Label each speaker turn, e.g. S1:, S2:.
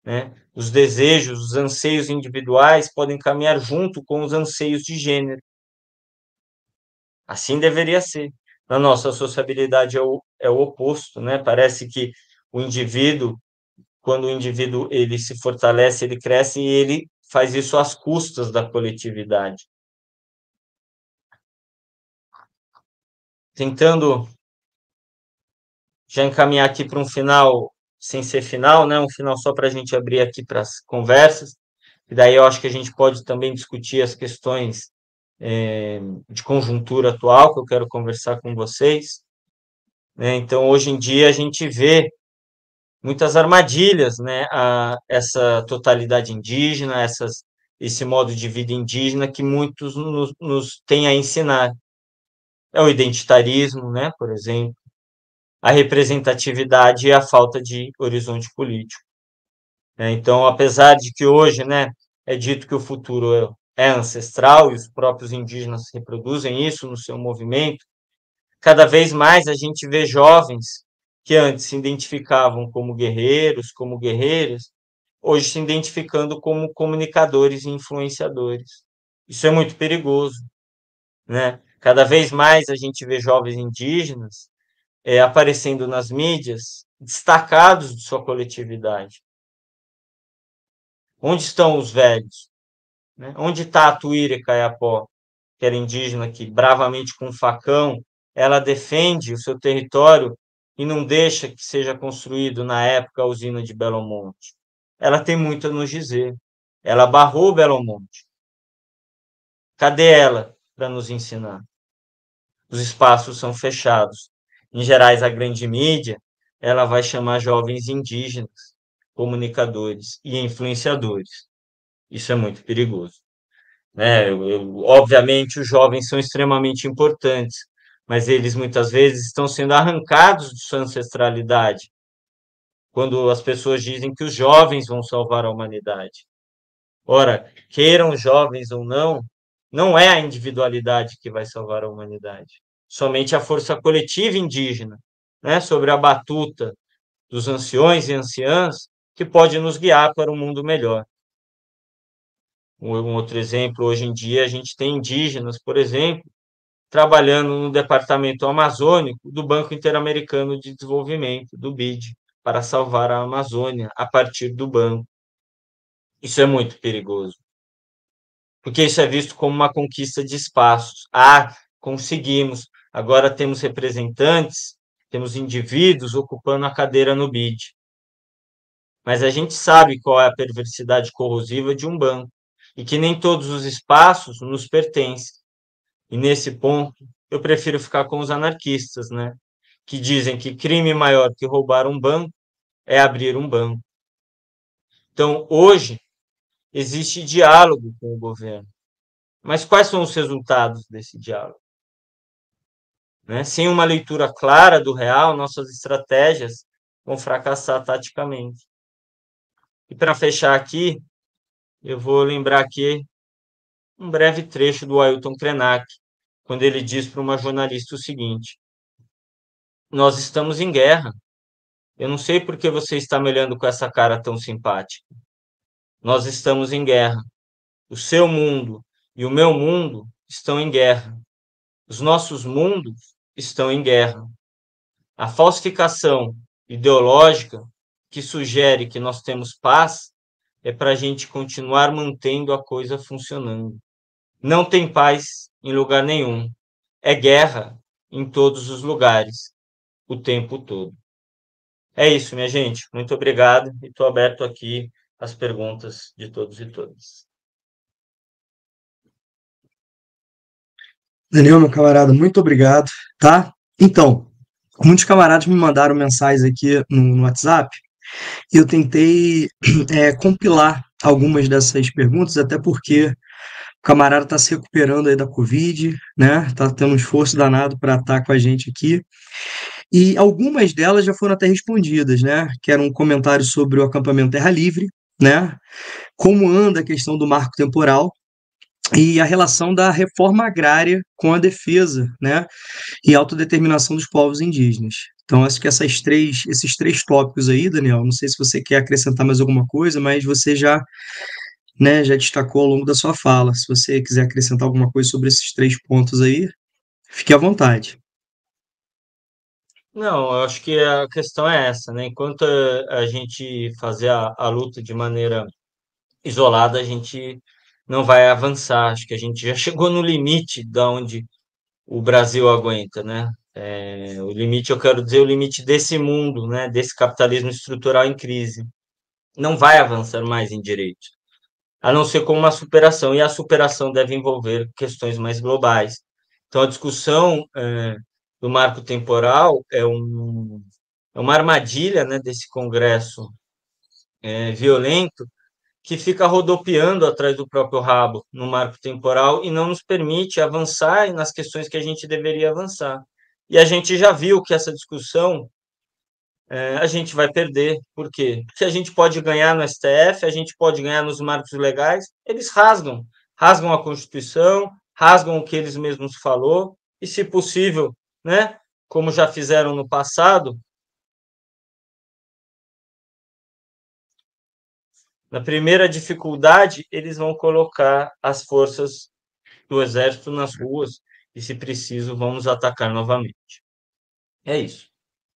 S1: né? Os desejos, os anseios individuais podem caminhar junto com os anseios de gênero. Assim deveria ser. Na nossa sociabilidade é o oposto, né? Parece que o indivíduo, quando o indivíduo ele se fortalece, ele cresce e ele faz isso às custas da coletividade. Tentando já encaminhar aqui para um final, sem ser final, né? Um final só para a gente abrir aqui para as conversas, e daí eu acho que a gente pode também discutir as questões de conjuntura atual, que eu quero conversar com vocês, né? Então, hoje em dia, a gente vê muitas armadilhas, né, a essa totalidade indígena, esse modo de vida indígena que muitos nos têm a ensinar. É o identitarismo, né, por exemplo, a representatividade e a falta de horizonte político, né? Então, apesar de que hoje, né, é dito que o futuro é ancestral e os próprios indígenas reproduzem isso no seu movimento, cada vez mais a gente vê jovens que antes se identificavam como guerreiros, como guerreiras, hoje se identificando como comunicadores e influenciadores. Isso é muito perigoso, né? Cada vez mais a gente vê jovens indígenas aparecendo nas mídias, destacados de sua coletividade. Onde estão os velhos? Né? Onde está a Tuíra Caiapó, que era indígena, que bravamente com um facão, ela defende o seu território e não deixa que seja construído, na época, a usina de Belo Monte. Ela tem muito a nos dizer. Ela barrou Belo Monte. Cadê ela para nos ensinar? Os espaços são fechados. Em gerais, a grande mídia, ela vai chamar jovens indígenas, comunicadores e influenciadores. Isso é muito perigoso, né? Obviamente, os jovens são extremamente importantes, mas eles muitas vezes estão sendo arrancados de sua ancestralidade, quando as pessoas dizem que os jovens vão salvar a humanidade. Ora, queiram os jovens ou não, não é a individualidade que vai salvar a humanidade, somente a força coletiva indígena, né, sobre a batuta dos anciões e anciãs, que pode nos guiar para um mundo melhor. Um outro exemplo, hoje em dia, a gente tem indígenas, por exemplo, trabalhando no departamento amazônico do Banco Interamericano de Desenvolvimento, do BID, para salvar a Amazônia a partir do banco. Isso é muito perigoso, porque isso é visto como uma conquista de espaços. Ah, conseguimos, agora temos representantes, temos indivíduos ocupando a cadeira no BID. Mas a gente sabe qual é a perversidade corrosiva de um banco, e que nem todos os espaços nos pertencem. E nesse ponto, eu prefiro ficar com os anarquistas, né? Que dizem que crime maior que roubar um banco é abrir um banco. Então, hoje, existe diálogo com o governo. Mas quais são os resultados desse diálogo? Né? Sem uma leitura clara do real, nossas estratégias vão fracassar taticamente. E para fechar aqui, eu vou lembrar aqui um breve trecho do Ailton Krenak, quando ele diz para uma jornalista o seguinte: nós estamos em guerra. Eu não sei por que você está me olhando com essa cara tão simpática. Nós estamos em guerra. O seu mundo e o meu mundo estão em guerra. Os nossos mundos estão em guerra. A falsificação ideológica que sugere que nós temos paz é para a gente continuar mantendo a coisa funcionando. Não tem paz em lugar nenhum. É guerra em todos os lugares, o tempo todo. É isso, minha gente. Muito obrigado e estou aberto aqui às perguntas de todos e todas.
S2: Daniel, meu camarada, muito obrigado, tá? Então, muitos camaradas me mandaram mensagens aqui no WhatsApp e eu tentei compilar algumas dessas perguntas, até porque o camarada está se recuperando aí da Covid, né? Tá tendo um esforço danado para estar com a gente aqui. E algumas delas já foram até respondidas, né? Que era um comentário sobre o acampamento Terra Livre, né? Como anda a questão do marco temporal, e a relação da reforma agrária com a defesa, né, e autodeterminação dos povos indígenas. Então, acho que esses três tópicos aí, Daniel, não sei se você quer acrescentar mais alguma coisa, mas você já, né, já destacou ao longo da sua fala. Se você quiser acrescentar alguma coisa sobre esses três pontos aí, fique à vontade.
S1: Não, eu acho que a questão é essa, né? Enquanto a gente fazer a luta de maneira isolada, a gente não vai avançar. Acho que a gente já chegou no limite da onde o Brasil aguenta, né? O limite, eu quero dizer, o limite desse mundo, né? Desse capitalismo estrutural em crise. Não vai avançar mais em direito, a não ser com uma superação, e a superação deve envolver questões mais globais. Então, a discussão do marco temporal é uma armadilha, né, desse Congresso violento, que fica rodopiando atrás do próprio rabo no marco temporal e não nos permite avançar nas questões que a gente deveria avançar. E a gente já viu que essa discussão a gente vai perder. Por quê? Porque a gente pode ganhar no STF, a gente pode ganhar nos marcos legais, eles rasgam a Constituição, rasgam o que eles mesmos falou, e se possível, né, como já fizeram no passado, na primeira dificuldade, eles vão colocar as forças do exército nas ruas e, se preciso, vão nos atacar novamente. É isso.